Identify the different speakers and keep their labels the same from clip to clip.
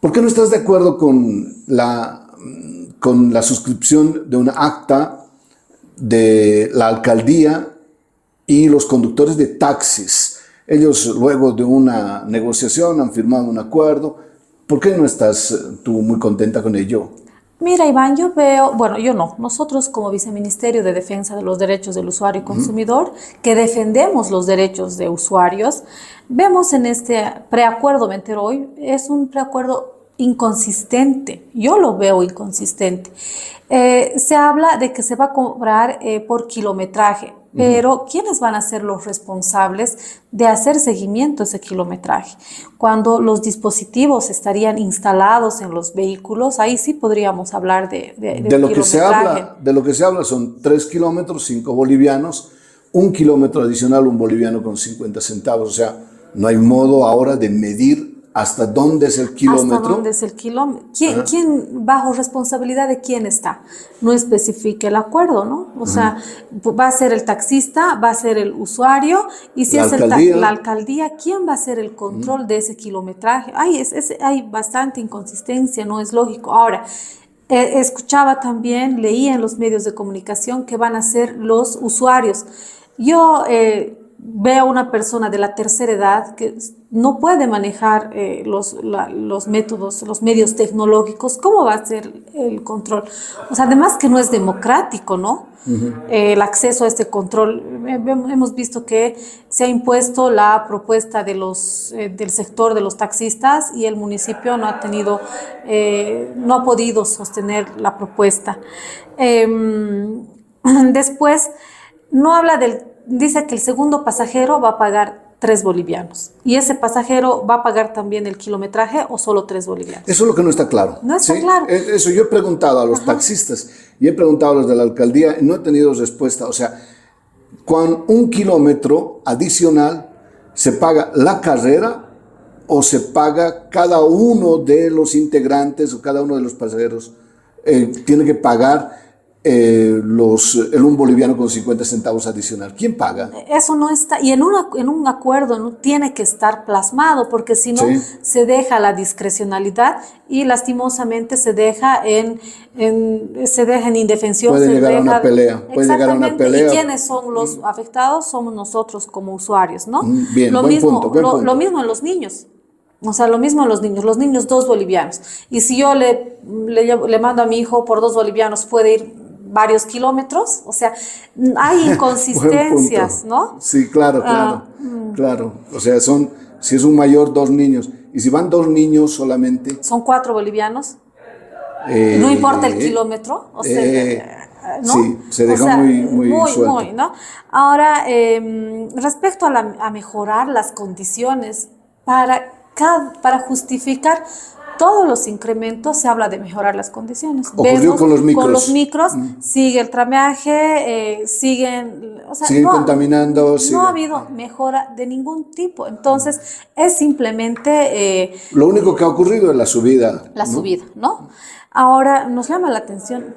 Speaker 1: ¿Por qué no estás de acuerdo con la suscripción de una acta de la alcaldía y los conductores de taxis? Ellos, luego de una negociación, han firmado un acuerdo. ¿Por qué no estás tú muy contenta con ello?
Speaker 2: Mira, Iván, yo veo, bueno, yo no, nosotros como Viceministerio de Defensa de los Derechos del Usuario y Consumidor, que defendemos los derechos de usuarios, vemos en este preacuerdo, me entero hoy, es un preacuerdo inconsistente, yo lo veo inconsistente. Se habla de que se va a cobrar por kilometraje, pero ¿quiénes van a ser los responsables de hacer seguimiento a ese kilometraje? Cuando los dispositivos estarían instalados en los vehículos, ahí sí podríamos hablar de
Speaker 1: lo que se habla, de lo que se habla son 3 kilómetros, 5 bolivianos, 1 kilómetro adicional, 1 boliviano con 50 centavos. O sea, no hay modo ahora de medir hasta dónde es el kilómetro.
Speaker 2: ¿Hasta dónde es el kilómetro? ¿Quién, bajo responsabilidad de quién está? No especifica el acuerdo, ¿no? O sea, va a ser el taxista, va a ser el usuario, y si la alcaldía, ¿quién va a hacer el control de ese kilometraje? Hay bastante inconsistencia, no es lógico. Ahora, escuchaba también, leía en los medios de comunicación que van a ser los usuarios. Yo veo a una persona de la tercera edad que no puede manejar los métodos, los medios tecnológicos. ¿Cómo va a ser el control? O sea, además que no es democrático, ¿no? El acceso a este control. Hemos visto que se ha impuesto la propuesta de del sector de los taxistas y el municipio no ha podido sostener la propuesta. Después, no habla dice que el segundo pasajero va a pagar 3 bolivianos. ¿Y ese pasajero va a pagar también el kilometraje o solo 3 bolivianos?
Speaker 1: Eso es lo que no está claro.
Speaker 2: No está claro.
Speaker 1: Eso yo he preguntado a los taxistas y he preguntado a los de la alcaldía y no he tenido respuesta. O sea, con 1 kilómetro adicional, ¿se paga la carrera o se paga cada uno de los integrantes o cada uno de los pasajeros? Tiene que pagar el 1 boliviano con 50 centavos adicional. ¿Quién paga?
Speaker 2: Eso no está, y en un acuerdo no tiene que estar plasmado, porque si no se deja la discrecionalidad y lastimosamente se deja en indefensión.
Speaker 1: Puede llegar a una pelea.
Speaker 2: ¿Y quiénes son los afectados? Somos nosotros como usuarios, ¿no?
Speaker 1: Bien,
Speaker 2: lo
Speaker 1: buen
Speaker 2: mismo,
Speaker 1: punto.
Speaker 2: Lo mismo en los niños. O sea, lo mismo en los niños 2 bolivianos. Y si yo le mando a mi hijo por 2 bolivianos, puede ir varios kilómetros. O sea, hay inconsistencias, ¿no?
Speaker 1: Sí, claro. O sea, si es un mayor, 2 niños. Y si van 2 niños solamente.
Speaker 2: Son 4 bolivianos. No importa el kilómetro. O sea, ¿no?
Speaker 1: Sí, se deja muy suelto.
Speaker 2: ¿no? Ahora, respecto a mejorar las condiciones para justificar todos los incrementos, se habla de mejorar las condiciones.
Speaker 1: Ocurrió con los micros.
Speaker 2: Con los micros sigue el trameaje, siguen
Speaker 1: contaminando.
Speaker 2: No ha habido mejora de ningún tipo. Entonces, es simplemente...
Speaker 1: lo único que ha ocurrido es la subida.
Speaker 2: Subida, ¿no? Ahora, nos llama la atención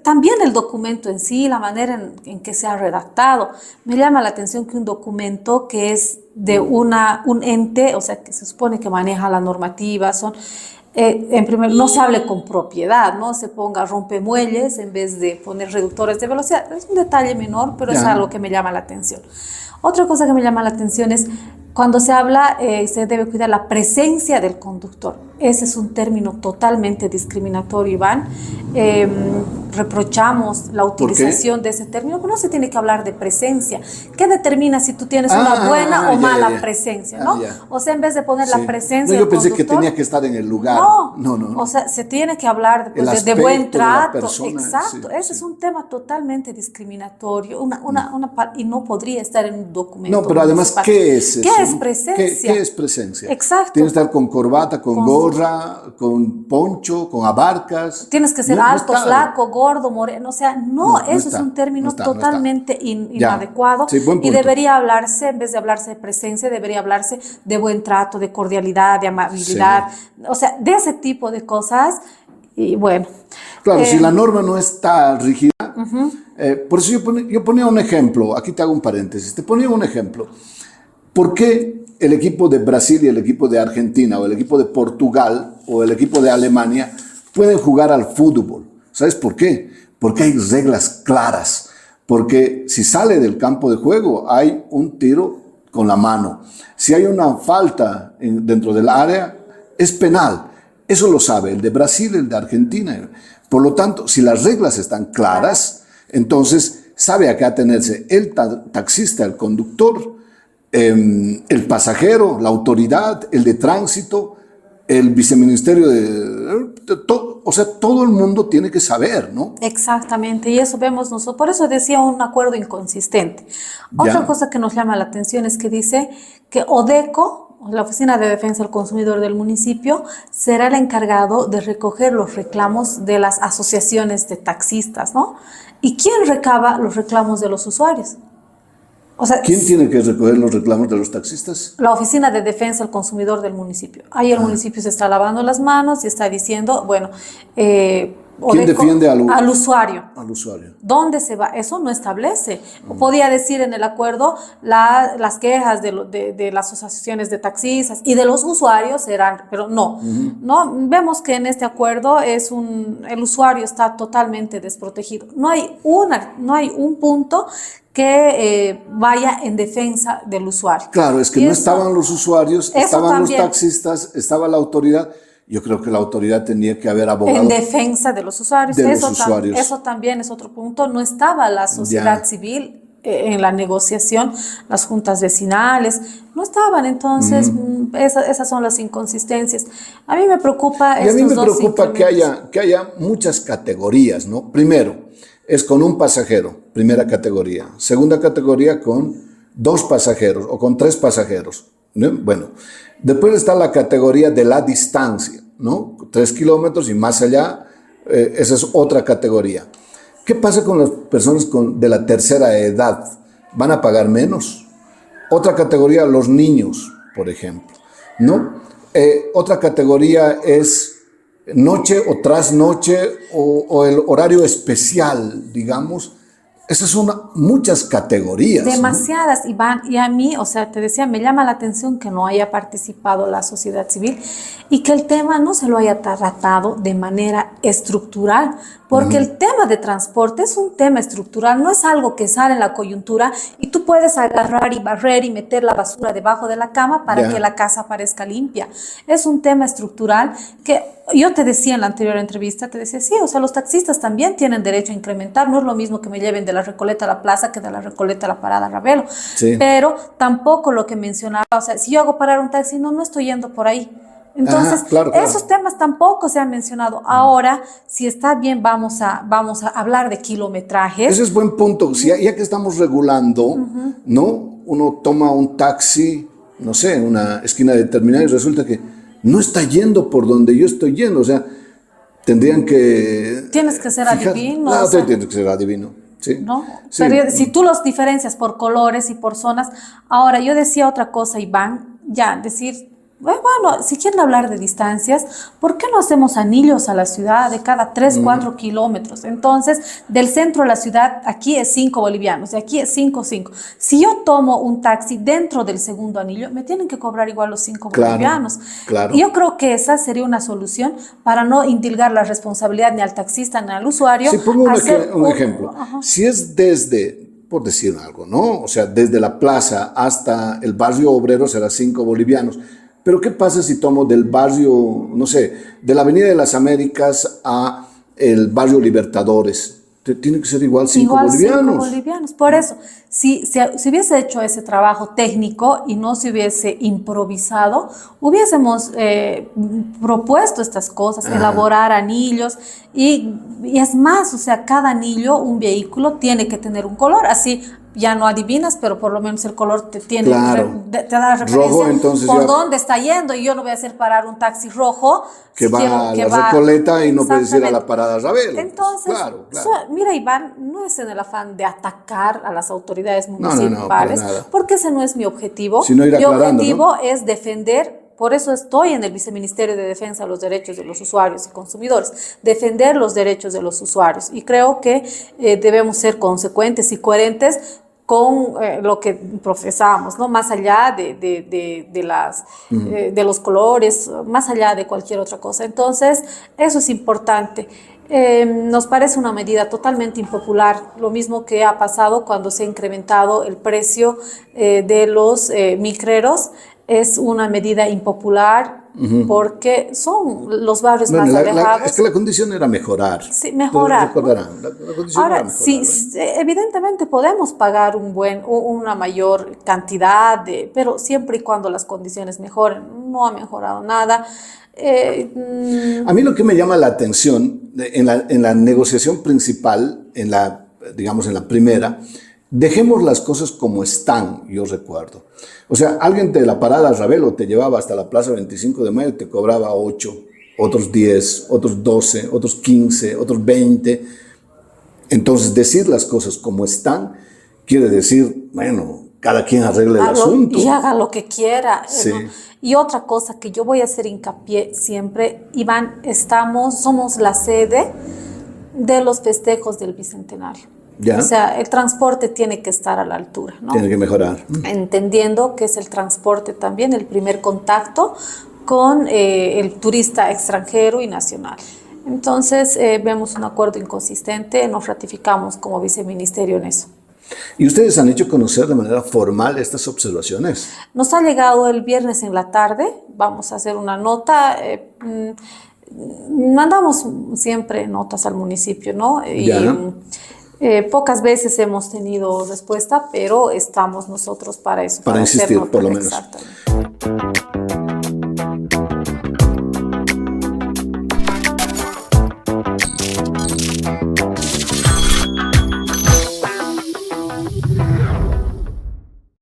Speaker 2: también el documento en sí, la manera en que se ha redactado. Me llama la atención que un documento que es de un ente, o sea, que se supone que maneja la normativa, no se hable con propiedad, ¿no? Se ponga rompemuelles en vez de poner reductores de velocidad. Es un detalle menor, pero es algo que me llama la atención. Otra cosa que me llama la atención es cuando se habla, se debe cuidar la presencia del conductor. Ese es un término totalmente discriminatorio, Iván. Reprochamos la utilización de ese término, pero no se tiene que hablar de presencia. ¿Qué determina si tú tienes una buena o mala presencia, no? O sea, en vez de poner la presencia
Speaker 1: yo pensé que tenía que estar en el lugar. No.
Speaker 2: O sea, se tiene que hablar de buen trato. Exacto. Ese es un tema totalmente discriminatorio y no podría estar en un documento.
Speaker 1: No, pero además, ¿qué es eso?
Speaker 2: ¿Qué es presencia?
Speaker 1: ¿Qué es presencia?
Speaker 2: Exacto.
Speaker 1: Tienes que estar con corbata, con gorra, con poncho, con abarcas.
Speaker 2: Tienes que ser alto, flaco, gordo, moreno. O sea, eso es un término totalmente inadecuado. Y debería hablarse, en vez de hablarse de presencia, debería hablarse de buen trato, de cordialidad, de amabilidad. O sea, de ese tipo de cosas. Y bueno.
Speaker 1: Claro, si la norma no está rígida, por eso yo ponía un ejemplo. Aquí te hago un paréntesis. Te ponía un ejemplo. ¿Por qué el equipo de Brasil y el equipo de Argentina, o el equipo de Portugal, o el equipo de Alemania, pueden jugar al fútbol. ¿Sabes por qué? Porque hay reglas claras. Porque si sale del campo de juego, hay un tiro con la mano. Si hay una falta dentro del área, es penal. Eso lo sabe el de Brasil, el de Argentina. Por lo tanto, si las reglas están claras, entonces sabe a qué atenerse el taxista, el conductor, el pasajero, la autoridad, el de tránsito, el viceministerio de todo, o sea, todo el mundo tiene que saber, ¿no?
Speaker 2: Exactamente, y eso vemos nosotros. Por eso decía un acuerdo inconsistente. Otra cosa que nos llama la atención es que dice que ODECO, la Oficina de Defensa del Consumidor del municipio, será el encargado de recoger los reclamos de las asociaciones de taxistas, ¿no? ¿Y quién recaba los reclamos de los usuarios? O sea,
Speaker 1: ¿quién tiene que recoger los reclamos de los taxistas?
Speaker 2: La Oficina de Defensa del Consumidor del municipio. Ahí el municipio se está lavando las manos y está diciendo, bueno,
Speaker 1: ¿quién defiende
Speaker 2: al usuario?
Speaker 1: Al usuario.
Speaker 2: ¿Dónde se va? Eso no establece. Podía decir en el acuerdo las quejas de las asociaciones de taxistas y de los usuarios serán, pero no. No vemos que en este acuerdo el usuario está totalmente desprotegido. No hay un punto que vaya en defensa del usuario.
Speaker 1: Claro, es que no estaban los usuarios, estaban los taxistas, estaba la autoridad. Yo creo que la autoridad tenía que haber abogado
Speaker 2: en defensa de los usuarios. Eso también es otro punto. No estaba la sociedad civil en la negociación, las juntas vecinales, no estaban. Entonces, esas son las inconsistencias. A mí me preocupa
Speaker 1: y a mí me preocupa que haya muchas categorías, ¿no? Primero, es con un pasajero, primera categoría. Segunda categoría con 2 pasajeros o con 3 pasajeros, ¿no? Bueno, después está la categoría de la distancia, ¿no? 3 kilómetros y más allá, esa es otra categoría. ¿Qué pasa con las personas de la tercera edad? ¿Van a pagar menos? Otra categoría, los niños, por ejemplo, ¿no? Otra categoría es noche o trasnoche o el horario especial, digamos. Esas son muchas categorías.
Speaker 2: Demasiadas, ¿no? Iván, y a mí, o sea, te decía, me llama la atención que no haya participado la sociedad civil y que el tema no se lo haya tratado de manera estructural, porque el tema de transporte es un tema estructural, no es algo que sale en la coyuntura y tú puedes agarrar y barrer y meter la basura debajo de la cama para que la casa parezca limpia. Es un tema estructural que yo te decía en la anterior entrevista, te decía, sí, o sea, los taxistas también tienen derecho a incrementar, no es lo mismo que me lleven de la Recoleta a la plaza que de la Recoleta a la parada Ravelo, pero tampoco lo que mencionaba, o sea, si yo hago parar un taxi, no estoy yendo por ahí. Entonces, claro. Esos temas tampoco se han mencionado. Ahora, si está bien, vamos a hablar de kilometrajes.
Speaker 1: Ese es buen punto. Si ya que estamos regulando, ¿no? Uno toma un taxi, no sé, en una esquina determinada y resulta que no está yendo por donde yo estoy yendo. O sea, tendrían que...
Speaker 2: Tienes que ser adivino.
Speaker 1: Claro, tienes que ser adivino. Sí.
Speaker 2: ¿No? Sí. Pero si tú los diferencias por colores y por zonas. Ahora, yo decía otra cosa, Iván, decir... Bueno, si quieren hablar de distancias, ¿por qué no hacemos anillos a la ciudad de cada 3, 4 kilómetros? Entonces, del centro de la ciudad, aquí es 5 bolivianos, de aquí es 5. Si yo tomo un taxi dentro del segundo anillo, me tienen que cobrar igual los 5 bolivianos. Claro. Yo creo que esa sería una solución para no indilgar la responsabilidad ni al taxista ni al usuario.
Speaker 1: Sí, pongo un ejemplo. Si es desde... por decir algo, ¿no? O sea, desde la plaza hasta el barrio obrero será 5 bolivianos. Pero ¿qué pasa si tomo del barrio, no sé, de la Avenida de las Américas a el barrio Libertadores? Tiene que ser igual 5 bolivianos.
Speaker 2: 5 bolivianos. Por eso, si hubiese hecho ese trabajo técnico y no se hubiese improvisado, hubiésemos propuesto estas cosas, elaborar anillos y es más, o sea, cada anillo, un vehículo tiene que tener un color, así ya no adivinas, pero por lo menos el color te tiene, te da la referencia rojo, entonces por dónde está yendo, y yo no voy a hacer parar un taxi rojo
Speaker 1: que va a la Recoleta y no puedes ir a la parada Ravelo.
Speaker 2: Entonces, mira, Iván, no es en el afán de atacar a las autoridades municipales, porque ese no es mi objetivo. Mi objetivo es defender. Por eso estoy en el Viceministerio de Defensa de los Derechos de los Usuarios y Consumidores, defender los derechos de los usuarios. Y creo que debemos ser consecuentes y coherentes con lo que profesamos, ¿no? Más allá de los colores, más allá de cualquier otra cosa. Entonces, eso es importante. Nos parece una medida totalmente impopular, lo mismo que ha pasado cuando se ha incrementado el precio de los micreros. Es una medida impopular porque son los barrios más alejados.
Speaker 1: Es que la condición era mejorar.
Speaker 2: Sí, mejorar.
Speaker 1: Recordarán, la condición
Speaker 2: Ahora,
Speaker 1: era mejorar,
Speaker 2: sí, evidentemente podemos pagar una mayor cantidad, pero siempre y cuando las condiciones mejoren. No ha mejorado nada.
Speaker 1: A mí lo que me llama la atención en la negociación principal, digamos en la primera, dejemos las cosas como están, yo recuerdo. O sea, alguien de la parada Ravelo te llevaba hasta la Plaza 25 de Mayo y te cobraba 8, otros 10, otros 12, otros 15, otros 20. Entonces, decir las cosas como están quiere decir, bueno, cada quien arregle el asunto.
Speaker 2: Y haga lo que quiera.
Speaker 1: Sí.
Speaker 2: ¿No? Y otra cosa que yo voy a hacer hincapié siempre, Iván, somos la sede de los festejos del Bicentenario.
Speaker 1: ¿Ya?
Speaker 2: O sea, el transporte tiene que estar a la altura, ¿no?
Speaker 1: Tiene que mejorar.
Speaker 2: Entendiendo que es el transporte también el primer contacto con el turista extranjero y nacional. Entonces, vemos un acuerdo inconsistente, nos ratificamos como viceministerio en eso.
Speaker 1: ¿Y ustedes han hecho conocer de manera formal estas observaciones?
Speaker 2: Nos ha llegado el viernes en la tarde, vamos a hacer una nota. Mandamos siempre notas al municipio, ¿no?
Speaker 1: Ya.
Speaker 2: Pocas veces hemos tenido respuesta, pero estamos nosotros para eso.
Speaker 1: Para insistir, por lo menos.
Speaker 2: Exactamente.